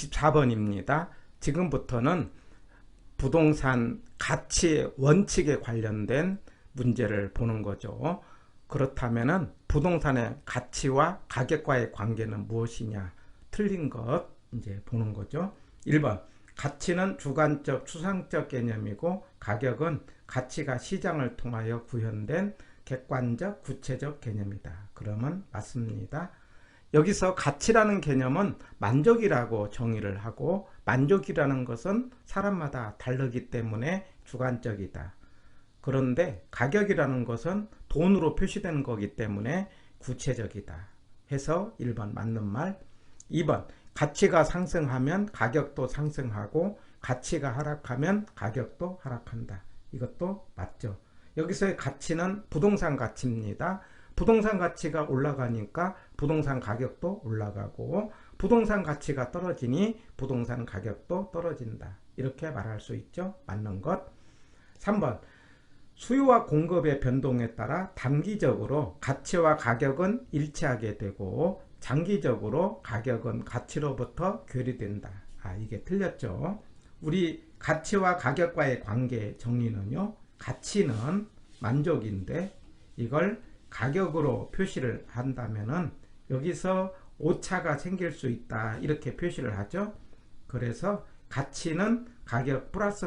24번입니다. 지금부터는 부동산 가치 원칙에 관련된 문제를 보는 거죠. 그렇다면은 부동산의 가치와 가격과의 관계는 무엇이냐? 틀린 것 이제 보는 거죠. 1번 가치는 주관적 추상적 개념이고 가격은 가치가 시장을 통하여 구현된 객관적 구체적 개념이다. 그러면 맞습니다. 여기서 가치라는 개념은 만족이라고 정의를 하고 만족이라는 것은 사람마다 다르기 때문에 주관적이다. 그런데 가격이라는 것은 돈으로 표시되는 거기 때문에 구체적이다. 해서 1번 맞는 말. 2번 가치가 상승하면 가격도 상승하고 가치가 하락하면 가격도 하락한다. 이것도 맞죠. 여기서의 가치는 부동산 가치입니다. 부동산 가치가 올라가니까 부동산 가격도 올라가고 부동산 가치가 떨어지니 부동산 가격도 떨어진다. 이렇게 말할 수 있죠. 맞는 것. 3번 수요와 공급의 변동에 따라 단기적으로 가치와 가격은 일치하게 되고 장기적으로 가격은 가치로부터 괴리된다. 이게 틀렸죠. 우리 가치와 가격과의 관계 정리는요. 가치는 만족인데 이걸 가격으로 표시를 한다면은 여기서 오차가 생길 수 있다. 이렇게 표시를 하죠. 그래서 가치는 가격 플러스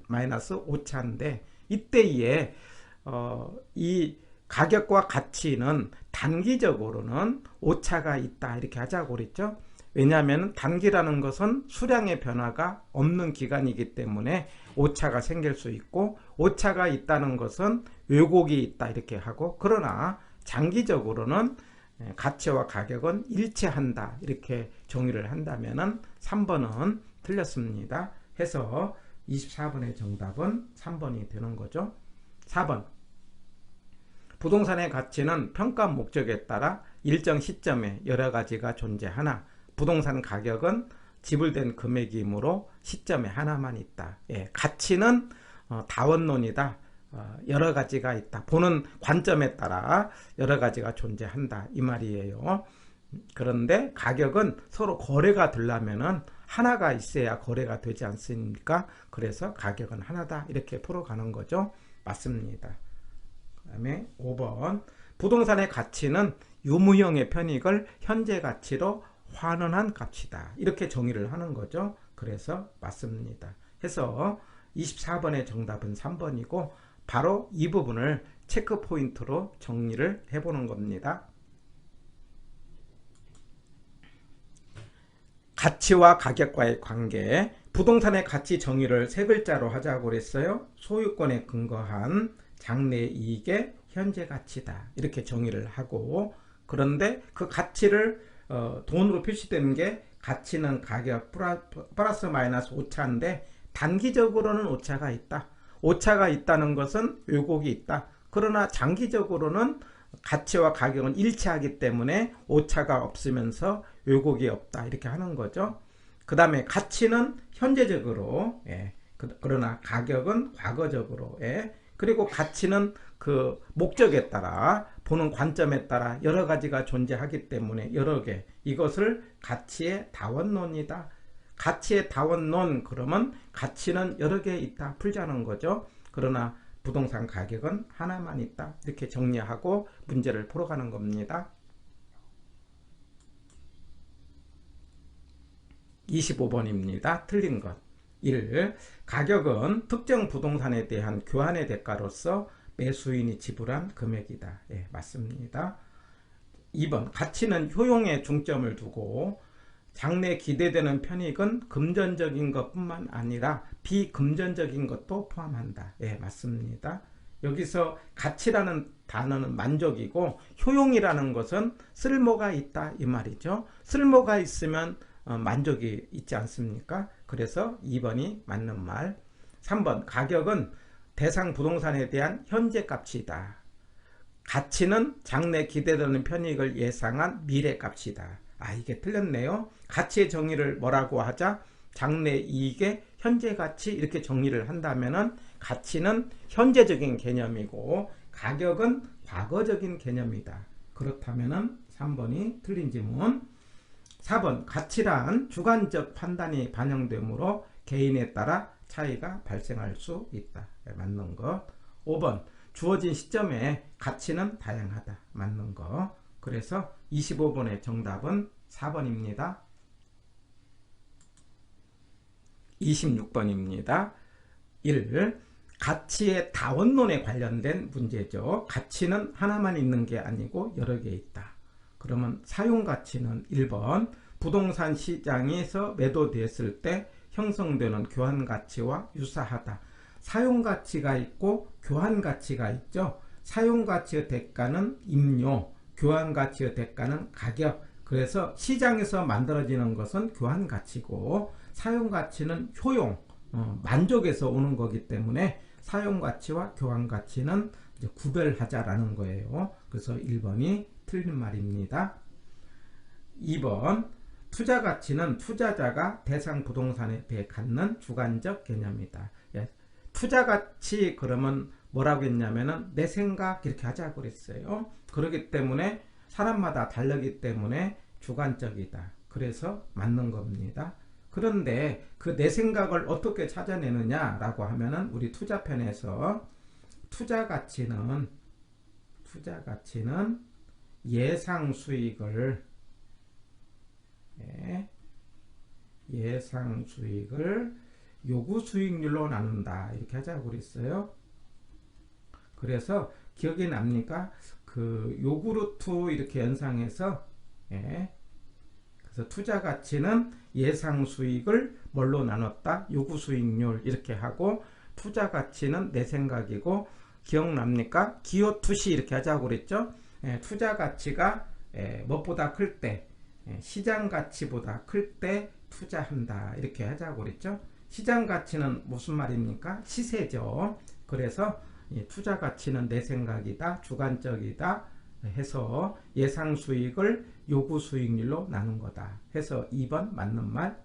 마이너스 오차인데 이때에 이 가격과 가치는 단기적으로는 오차가 있다. 이렇게 하자고 그랬죠. 왜냐하면 단기라는 것은 수량의 변화가 없는 기간이기 때문에 오차가 생길 수 있고 오차가 있다는 것은 왜곡이 있다 이렇게 하고 그러나 장기적으로는 가치와 가격은 일치한다 이렇게 정의를 한다면 3번은 틀렸습니다. 해서 24번의 정답은 3번이 되는 거죠. 4번 부동산의 가치는 평가 목적에 따라 일정 시점에 여러 가지가 존재하나 부동산 가격은 지불된 금액이므로 시점에 하나만 있다. 가치는 다원론이다. 여러 가지가 있다. 보는 관점에 따라 여러 가지가 존재한다. 이 말이에요. 그런데 가격은 서로 거래가 되려면은 하나가 있어야 거래가 되지 않습니까? 그래서 가격은 하나다. 이렇게 풀어가는 거죠. 맞습니다. 그 다음에 5번 부동산의 가치는 유무형의 편익을 현재 가치로 환원한 값이다. 이렇게 정의를 하는 거죠. 그래서 맞습니다. 해서 24번의 정답은 3번이고 바로 이 부분을 체크 포인트로 정리를 해보는 겁니다. 가치와 가격과의 관계, 부동산의 가치 정의를 세 글자로 하자고 그랬어요. 소유권에 근거한 장래이익의 현재 가치다. 이렇게 정의를 하고 그런데 그 가치를 돈으로 표시되는 게 가치는 가격 플러스 마이너스 오차인데 단기적으로는 오차가 있다. 오차가 있다는 것은 왜곡이 있다. 그러나 장기적으로는 가치와 가격은 일치하기 때문에 오차가 없으면서 왜곡이 없다. 이렇게 하는 거죠. 그 다음에 가치는 현재적으로 그러나 가격은 과거적으로 그리고 가치는 그 목적에 따라 보는 관점에 따라 여러 가지가 존재하기 때문에 여러 개 이것을 가치의 다원론이다. 가치의 다원론 그러면 가치는 여러 개 있다 풀자는 거죠. 그러나 부동산 가격은 하나만 있다. 이렇게 정리하고 문제를 풀어가는 겁니다. 25번입니다. 틀린 것. 1. 가격은 특정 부동산에 대한 교환의 대가로서 매수인이 지불한 금액이다. 맞습니다. 2번 가치는 효용에 중점을 두고 장래 기대되는 편익은 금전적인 것뿐만 아니라 비금전적인 것도 포함한다. 맞습니다. 여기서 가치라는 단어는 만족이고 효용이라는 것은 쓸모가 있다 이 말이죠. 쓸모가 있으면 만족이 있지 않습니까? 그래서 2번이 맞는 말. 3번 가격은 대상 부동산에 대한 현재 값이다. 가치는 장래 기대되는 편익을 예상한 미래 값이다. 이게 틀렸네요. 가치의 정의를 뭐라고 하자? 장래 이익의 현재 가치 이렇게 정리를 한다면은 가치는 현재적인 개념이고 가격은 과거적인 개념이다. 그렇다면은 3번이 틀린 지문. 4번 가치란 주관적 판단이 반영되므로 개인에 따라 차이가 발생할 수 있다. 맞는 거. 5번 주어진 시점에 가치는 다양하다. 맞는 거. 그래서 25번의 정답은 4번입니다. 26번입니다. 1. 가치의 다원론에 관련된 문제죠. 가치는 하나만 있는 게 아니고 여러 개 있다. 그러면 사용가치는 1번 부동산 시장에서 매도됐을 때 형성되는 교환가치와 유사하다. 사용가치가 있고 교환가치가 있죠. 사용가치의 대가는 임료, 교환가치의 대가는 가격. 그래서 시장에서 만들어지는 것은 교환가치고 사용가치는 효용, 만족에서 오는 거기 때문에 사용가치와 교환가치는 이제 구별하자라는 거예요. 그래서 1번이 틀린 말입니다. 2번 투자가치는 투자자가 대상 부동산에 대해 갖는 주관적 개념이다. 예, 투자가치 그러면 뭐라고 했냐면은 내 생각 이렇게 하자고 그랬어요. 그렇기 때문에 사람마다 다르기 때문에 주관적이다. 그래서 맞는 겁니다. 그런데 그 내 생각을 어떻게 찾아내느냐 라고 하면은 우리 투자편에서 투자가치는 예상 수익을 요구 수익률로 나눈다. 이렇게 하자고 그랬어요. 그래서 기억이 납니까? 그 요구르트 이렇게 연상해서 그래서 투자 가치는 예상 수익을 뭘로 나눴다? 요구 수익률 이렇게 하고 투자 가치는 내 생각이고 기억납니까? 기호 투시 이렇게 하자고 그랬죠? 투자 가치가 무엇보다 클 때 시장 가치보다 클 때 투자한다 이렇게 하자고 그랬죠? 시장 가치는 무슨 말입니까? 시세죠. 그래서 투자 가치는 내 생각이다, 주관적이다 해서 예상 수익을 요구 수익률로 나눈 거다 해서 2번 맞는 말.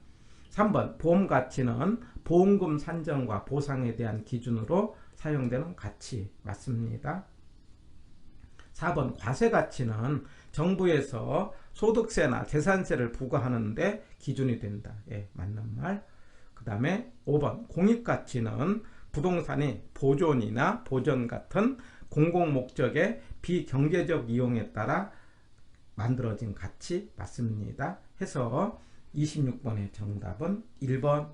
3번 보험 가치는 보험금 산정과 보상에 대한 기준으로 사용되는 가치 맞습니다. 4번 과세 가치는 정부에서 소득세나 재산세를 부과하는데 기준이 된다. 예, 맞는 말. 그 다음에 5번 공익가치는 부동산이 보존이나 보전 같은 공공목적의 비경제적 이용에 따라 만들어진 가치 맞습니다. 해서 26번의 정답은 1번.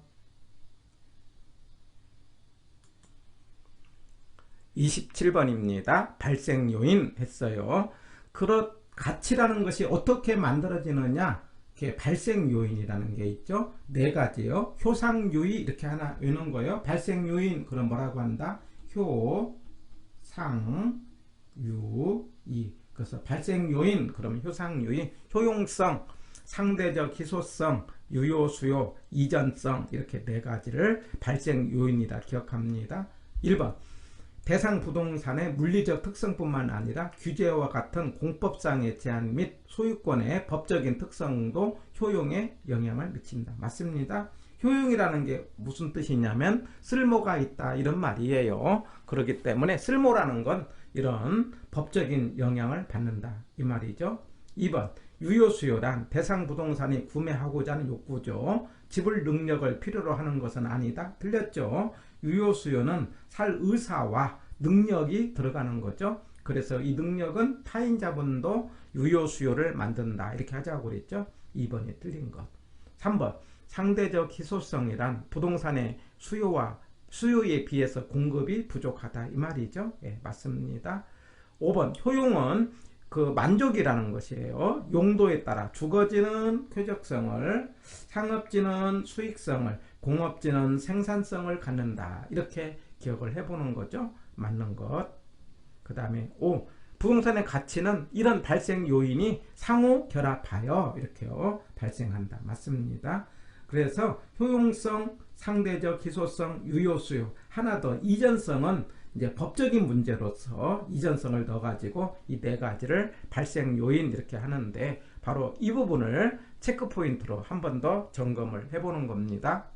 27번입니다. 발생요인 했어요. 가치라는 것이 어떻게 만들어지느냐, 발생요인이라는 게 있죠. 네 가지요. 효상유의 이렇게 하나 외우는 거예요. 발생요인 그럼 뭐라고 한다? 효상유의. 그래서 발생요인 그럼 효상유의, 효용성, 상대적 희소성, 유효수요, 이전성 이렇게 네 가지를 발생요인이라 기억합니다. 1번 대상 부동산의 물리적 특성뿐만 아니라 규제와 같은 공법상의 제한 및 소유권의 법적인 특성도 효용에 영향을 미친다. 맞습니다. 효용이라는 게 무슨 뜻이냐면 쓸모가 있다 이런 말이에요. 그렇기 때문에 쓸모라는 건 이런 법적인 영향을 받는다 이 말이죠. 2번 유효수요란 대상 부동산이 구매하고자 하는 욕구죠. 지불 능력을 필요로 하는 것은 아니다. 틀렸죠. 유효수요는 살 의사와 능력이 들어가는 거죠. 그래서 이 능력은 타인 자본도 유효수요를 만든다 이렇게 하자고 그랬죠. 2번이 틀린 것. 3번 상대적 희소성이란 부동산의 수요에 비해서 공급이 부족하다 이 말이죠. 예, 맞습니다. 5번 효용은 만족이라는 것이에요. 용도에 따라 주거지는 쾌적성을, 상업지는 수익성을, 공업지는 생산성을 갖는다. 이렇게 기억을 해보는 거죠. 맞는 것. 그 다음에 5. 부동산의 가치는 이런 발생 요인이 상호 결합하여 이렇게요 발생한다. 맞습니다. 그래서 효용성, 상대적 희소성, 유효수요. 하나 더 이전성은 이제 법적인 문제로서 이전성을 넣어가지고 이 네 가지를 발생 요인 이렇게 하는데 바로 이 부분을 체크 포인트로 한 번 더 점검을 해보는 겁니다.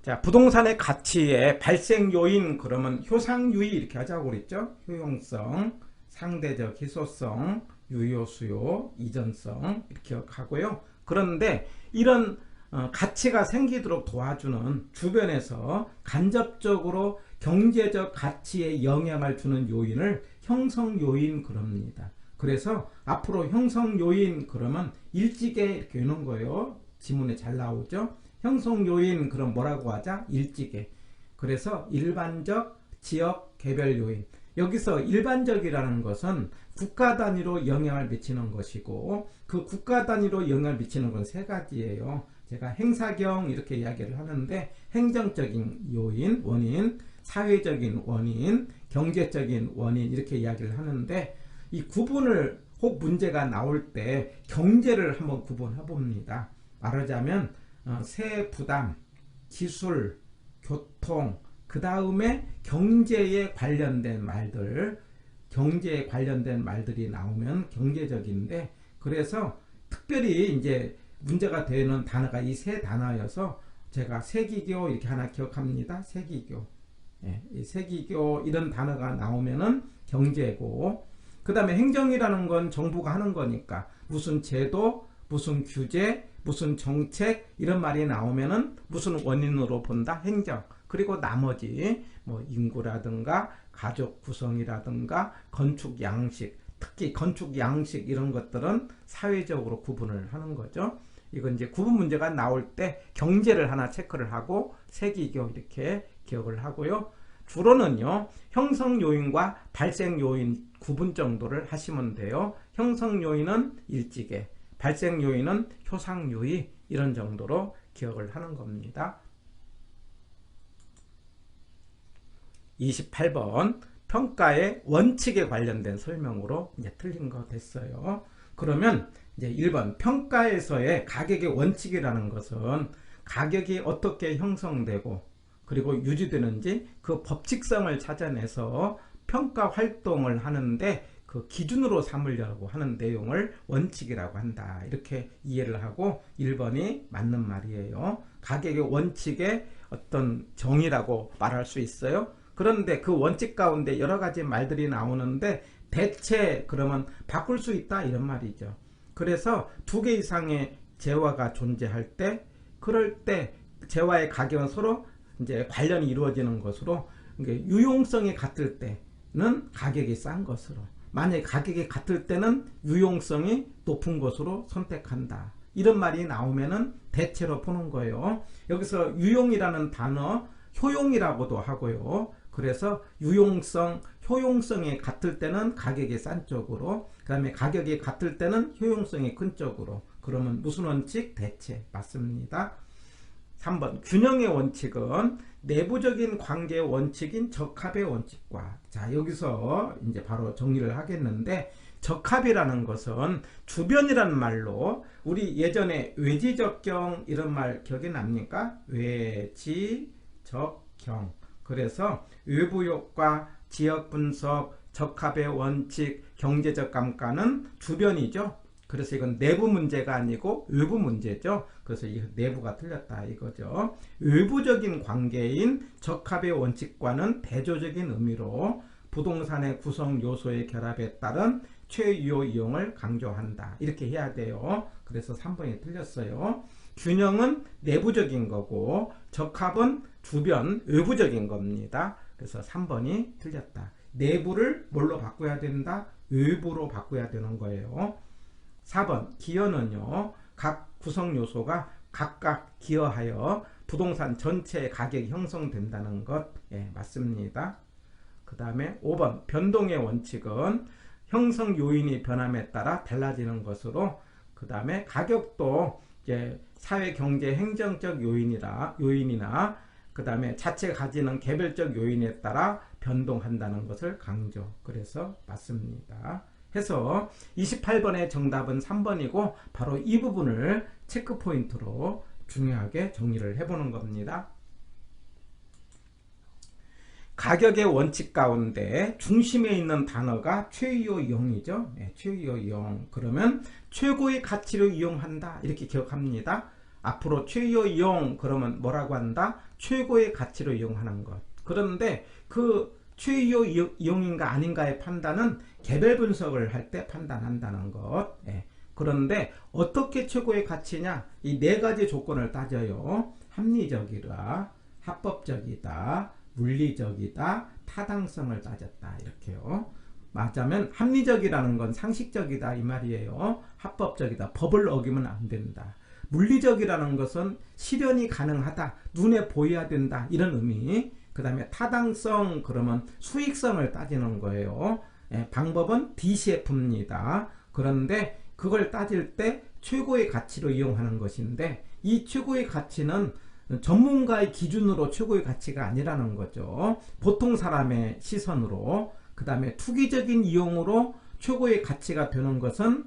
자, 부동산의 가치의 발생 요인 그러면 효상유의 이렇게 하자고 그랬죠. 효용성, 상대적 희소성, 유효, 수요, 이전성 이렇게 기억하고요. 그런데 이런 가치가 생기도록 도와주는 주변에서 간접적으로 경제적 가치에 영향을 주는 요인을 형성요인 그럽니다. 그래서 앞으로 형성요인 그러면 일찍에 이렇게 해놓은 거예요. 지문에 잘 나오죠. 형성요인 그럼 뭐라고 하자? 일찍에. 그래서 일반적, 지역, 개별 요인. 여기서 일반적이라는 것은 국가 단위로 영향을 미치는 것이고, 그 국가 단위로 영향을 미치는 건 세 가지예요. 제가 행사경 이렇게 이야기를 하는데, 행정적인 요인, 원인, 사회적인 원인, 경제적인 원인 이렇게 이야기를 하는데, 이 구분을 혹 문제가 나올 때 경제를 한번 구분해 봅니다. 말하자면 세 부담, 기술, 교통, 그 다음에 경제에 관련된 말들이 나오면 경제적인데, 그래서 특별히 이제 문제가 되는 단어가 이 세 단어여서 제가 세기교 이렇게 하나 기억합니다. 세기교. 예, 이 세기교 이런 단어가 나오면은 경제고, 그 다음에 행정이라는 건 정부가 하는 거니까 무슨 제도, 무슨 규제, 무슨 정책 이런 말이 나오면은 무슨 원인으로 본다? 행정. 그리고 나머지 뭐 인구라든가 가족 구성이라든가 건축 양식, 특히 건축 양식 이런 것들은 사회적으로 구분을 하는 거죠. 이건 이제 구분 문제가 나올 때 경제를 하나 체크를 하고 세기교 이렇게 기억을 하고요. 주로는요, 형성 요인과 발생 요인 구분 정도를 하시면 돼요. 형성 요인은 일찍에, 발생 요인은 효상 요인 이런 정도로 기억을 하는 겁니다. 28번 평가의 원칙에 관련된 설명으로 이제 틀린 거 됐어요. 그러면 이제 1번 평가에서의 가격의 원칙이라는 것은 가격이 어떻게 형성되고 그리고 유지되는지 그 법칙성을 찾아내서 평가 활동을 하는데 그 기준으로 삼으려고 하는 내용을 원칙이라고 한다. 이렇게 이해를 하고 1번이 맞는 말이에요. 가격의 원칙의 어떤 정의라고 말할 수 있어요. 그런데 그 원칙 가운데 여러 가지 말들이 나오는데 대체 그러면 바꿀 수 있다 이런 말이죠. 그래서 두 개 이상의 재화가 존재할 때, 그럴 때 재화의 가격은 서로 이제 관련이 이루어지는 것으로, 유용성이 같을 때는 가격이 싼 것으로, 만약에 가격이 같을 때는 유용성이 높은 것으로 선택한다. 이런 말이 나오면은 대체로 푸는 거예요. 여기서 유용이라는 단어 효용이라고도 하고요. 그래서 유용성, 효용성이 같을 때는 가격이 싼 쪽으로, 그 다음에 가격이 같을 때는 효용성이 큰 쪽으로. 그러면 무슨 원칙? 대체. 맞습니다. 3번 균형의 원칙은 내부적인 관계의 원칙인 적합의 원칙과, 자 여기서 이제 바로 정리를 하겠는데, 적합이라는 것은 주변이라는 말로, 우리 예전에 외지적경 이런 말 기억이 납니까? 외지적경. 그래서 외부 효과, 지역 분석, 적합의 원칙, 경제적 감가는 주변이죠. 그래서 이건 내부 문제가 아니고 외부 문제죠. 그래서 이 내부가 틀렸다 이거죠. 외부적인 관계인 적합의 원칙과는 대조적인 의미로 부동산의 구성 요소의 결합에 따른 최유효 이용을 강조한다. 이렇게 해야 돼요. 그래서 3번이 틀렸어요. 균형은 내부적인 거고 적합은 주변, 외부적인 겁니다. 그래서 3번이 틀렸다. 내부를 뭘로 바꿔야 된다? 외부로 바꿔야 되는 거예요. 4번 기여는요, 각 구성 요소가 각각 기여하여 부동산 전체의 가격이 형성된다는 것, 예, 맞습니다. 그 다음에 5번 변동의 원칙은 형성 요인이 변함에 따라 달라지는 것으로, 그 다음에 가격도 이제 사회, 경제, 행정적 요인이나 그 다음에 자체가 가지는 개별적 요인에 따라 변동한다는 것을 강조. 그래서 맞습니다. 해서 28번의 정답은 3번이고 바로 이 부분을 체크 포인트로 중요하게 정리를 해보는 겁니다. 가격의 원칙 가운데 중심에 있는 단어가 최유효 이용이죠. 네, 최유효 이용. 그러면 최고의 가치로 이용한다 이렇게 기억합니다. 앞으로 최유효 이용 그러면 뭐라고 한다? 최고의 가치로 이용하는 것. 그런데 그 최유효 이용인가 아닌가의 판단은 개별 분석을 할 때 판단한다는 것. 예. 그런데 어떻게 최고의 가치냐? 이 네 가지 조건을 따져요. 합리적이다, 합법적이다, 물리적이다, 타당성을 따졌다. 이렇게요. 맞자면 합리적이라는 건 상식적이다 이 말이에요. 합법적이다. 법을 어기면 안 된다. 물리적이라는 것은 실현이 가능하다. 눈에 보여야 된다. 이런 의미. 그 다음에 타당성, 그러면 수익성을 따지는 거예요. 예, 방법은 DCF입니다. 그런데 그걸 따질 때 최고의 가치로 이용하는 것인데, 이 최고의 가치는 전문가의 기준으로 최고의 가치가 아니라는 거죠. 보통 사람의 시선으로. 그 다음에 투기적인 이용으로 최고의 가치가 되는 것은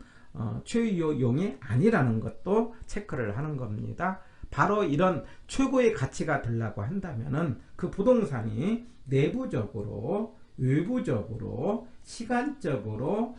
최유효 이용이 아니라는 것도 체크를 하는 겁니다. 바로 이런 최고의 가치가 되려고 한다면은 그 부동산이 내부적으로, 외부적으로, 시간적으로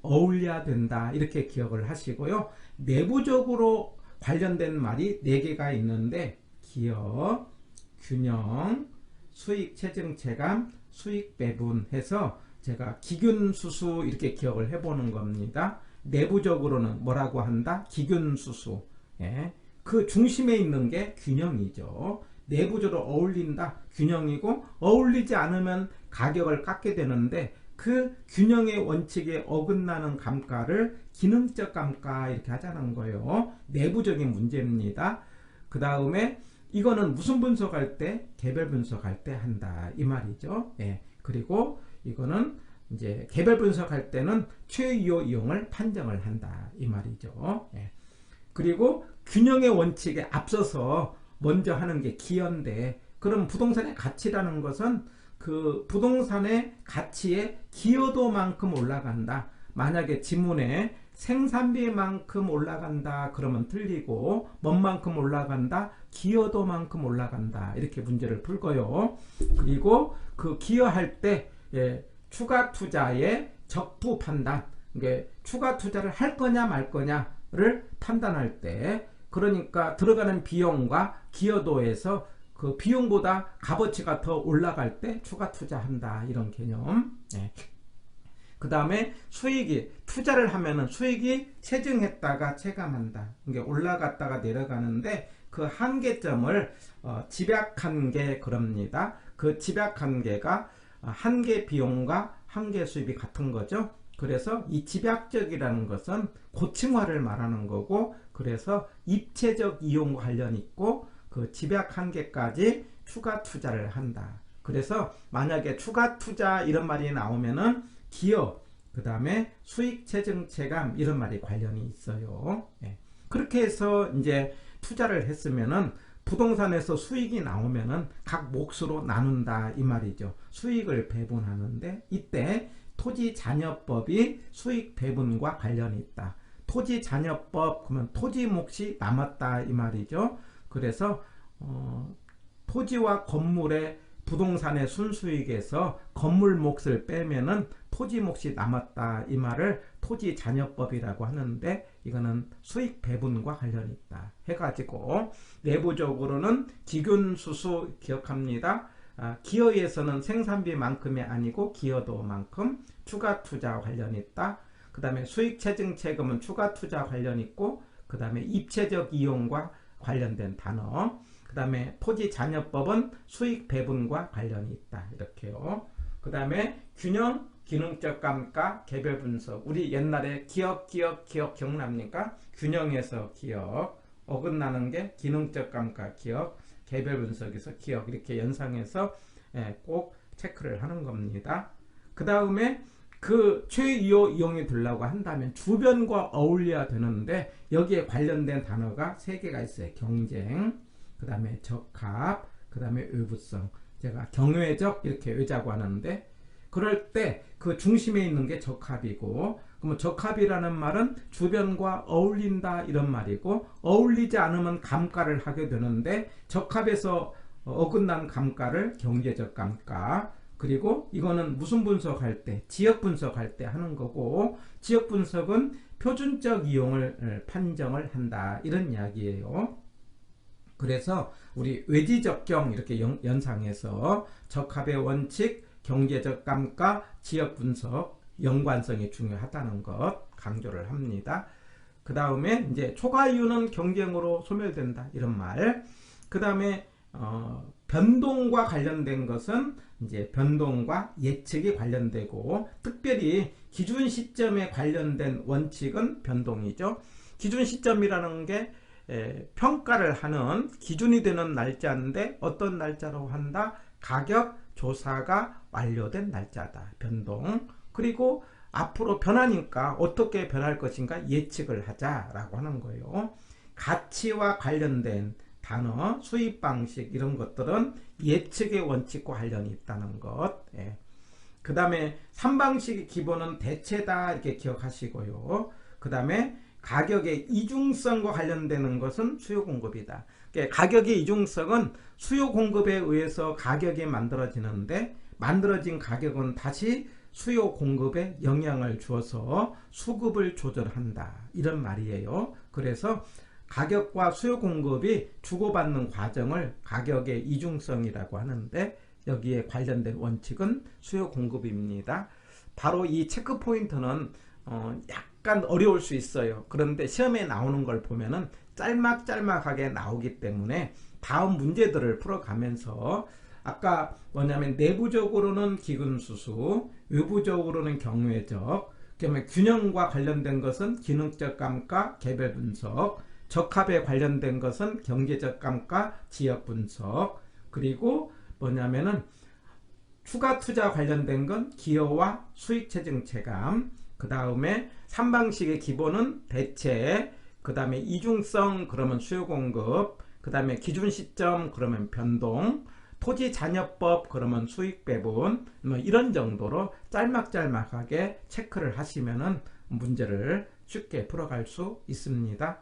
어울려야 된다. 이렇게 기억을 하시고요. 내부적으로 관련된 말이 4개가 있는데, 기여, 균형, 수익 체증 체감, 수익 배분 해서 제가 기균수수 이렇게 기억을 해보는 겁니다. 내부적으로는 뭐라고 한다? 기균수수. 예. 그 중심에 있는 게 균형이죠. 내부적으로 어울린다, 균형이고, 어울리지 않으면 가격을 깎게 되는데, 그 균형의 원칙에 어긋나는 감가를 기능적 감가 이렇게 하자는 거예요. 내부적인 문제입니다. 그 다음에 이거는 무슨 분석할 때? 개별 분석할 때 한다 이 말이죠. 예. 그리고 이거는 이제 개별 분석할 때는 최유효 이용을 판정을 한다 이 말이죠. 예. 그리고 균형의 원칙에 앞서서 먼저 하는 게 기여인데, 그럼 부동산의 가치라는 것은 그 부동산의 가치에 기여도만큼 올라간다. 만약에 지문에 생산비만큼 올라간다 그러면 틀리고, 뭔만큼 올라간다? 기여도만큼 올라간다. 이렇게 문제를 풀고요. 그리고 그 기여할 때 추가 투자의 적부 판단, 이게 추가 투자를 할 거냐 말 거냐를 판단할 때, 그러니까 들어가는 비용과 기여도에서 그 비용보다 값어치가 더 올라갈 때 추가 투자한다 이런 개념. 네. 그 다음에 수익이, 투자를 하면은 수익이 체증했다가 체감한다. 이게 올라갔다가 내려가는데 그 한계점을 집약한계 그럽니다. 그 집약한계가 한계 비용과 한계 수입이 같은 거죠. 그래서 이 집약적이라는 것은 고층화를 말하는 거고, 그래서 입체적 이용과 관련이 있고, 그 집약 한계까지 추가 투자를 한다. 그래서 만약에 추가 투자 이런 말이 나오면은 기여, 그 다음에 수익 체증 체감 이런 말이 관련이 있어요. 예. 그렇게 해서 이제 투자를 했으면은 부동산에서 수익이 나오면은 각 몫으로 나눈다 이 말이죠. 수익을 배분하는데, 이때 토지잔여법이 수익 배분과 관련이 있다. 토지잔여법 그러면 토지 몫이 남았다 이 말이죠. 그래서 토지와 건물의 부동산의 순수익에서 건물 몫을 빼면은 토지 몫이 남았다 이 말을 토지잔여법이라고 하는데, 이거는 수익 배분과 관련이 있다 해가지고 내부적으로는 기균수수 기억합니다. 기여에서는 생산비만큼이 아니고 기여도만큼 추가 투자 관련이 있다. 그 다음에 수익 체증 체금은 추가 투자 관련이 있고, 그 다음에 입체적 이용과 관련된 단어, 그 다음에 토지잔여법은 수익 배분과 관련이 있다 이렇게요. 그 다음에 균형, 기능적 감가, 개별 분석. 우리 옛날에 기억 기억납니까? 균형에서 기억, 어긋나는 게 기능적 감가 기억, 개별 분석에서 기억, 이렇게 연상해서 꼭 체크를 하는 겁니다. 그 다음에 그 최유효 이용이 되려고 한다면 주변과 어울려야 되는데, 여기에 관련된 단어가 3개가 있어요. 경쟁, 그 다음에 적합, 그 다음에 외부성. 제가 경외적 이렇게 외자고 하는데, 그럴 때 그 중심에 있는 게 적합이고, 그러면 적합이라는 말은 주변과 어울린다 이런 말이고, 어울리지 않으면 감가를 하게 되는데, 적합에서 어긋난 감가를 경제적 감가, 그리고 이거는 무슨 분석할 때? 지역 분석할 때 하는 거고, 지역 분석은 표준적 이용을 판정을 한다 이런 이야기예요. 그래서 우리 외지적경 이렇게 연상해서 적합의 원칙, 경제적 감가, 지역 분석, 연관성이 중요하다는 것 강조를 합니다. 그 다음에 이제 초과이유는 경쟁으로 소멸된다 이런 말. 그 다음에 변동과 관련된 것은 이제 변동과 예측이 관련되고, 특별히 기준 시점에 관련된 원칙은 변동이죠. 기준 시점이라는 게 평가를 하는 기준이 되는 날짜인데 어떤 날짜로 한다? 가격 조사가 완료된 날짜다. 변동. 그리고 앞으로 변하니까 어떻게 변할 것인가 예측을 하자라고 하는 거예요. 가치와 관련된 단어, 수입 방식 이런 것들은 예측의 원칙과 관련이 있다는 것. 그 다음에 3방식의 기본은 대체다 이렇게 기억하시고요. 그 다음에 가격의 이중성과 관련되는 것은 수요 공급이다. 그러니까 가격의 이중성은 수요 공급에 의해서 가격이 만들어지는데, 만들어진 가격은 다시 수요 공급에 영향을 주어서 수급을 조절한다 이런 말이에요. 그래서 가격과 수요 공급이 주고받는 과정을 가격의 이중성이라고 하는데, 여기에 관련된 원칙은 수요 공급입니다. 바로 이 체크 포인트는 약간 어려울 수 있어요. 그런데 시험에 나오는 걸 보면은 짤막짤막하게 나오기 때문에 다음 문제들을 풀어가면서, 아까 뭐냐면 내부적으로는 기근수수, 외부적으로는 경외적, 그다음에 균형과 관련된 것은 기능적 감가, 개별 분석, 적합에 관련된 것은 경제적 감가, 지역 분석, 그리고 뭐냐면은 추가 투자 관련된 건 기여와 수익 체증 체감, 그 다음에 3방식의 기본은 대체, 그 다음에 이중성 그러면 수요 공급, 그 다음에 기준 시점 그러면 변동, 토지 잔여법 그러면 수익 배분, 뭐 이런 정도로 짤막짤막하게 체크를 하시면은 문제를 쉽게 풀어갈 수 있습니다.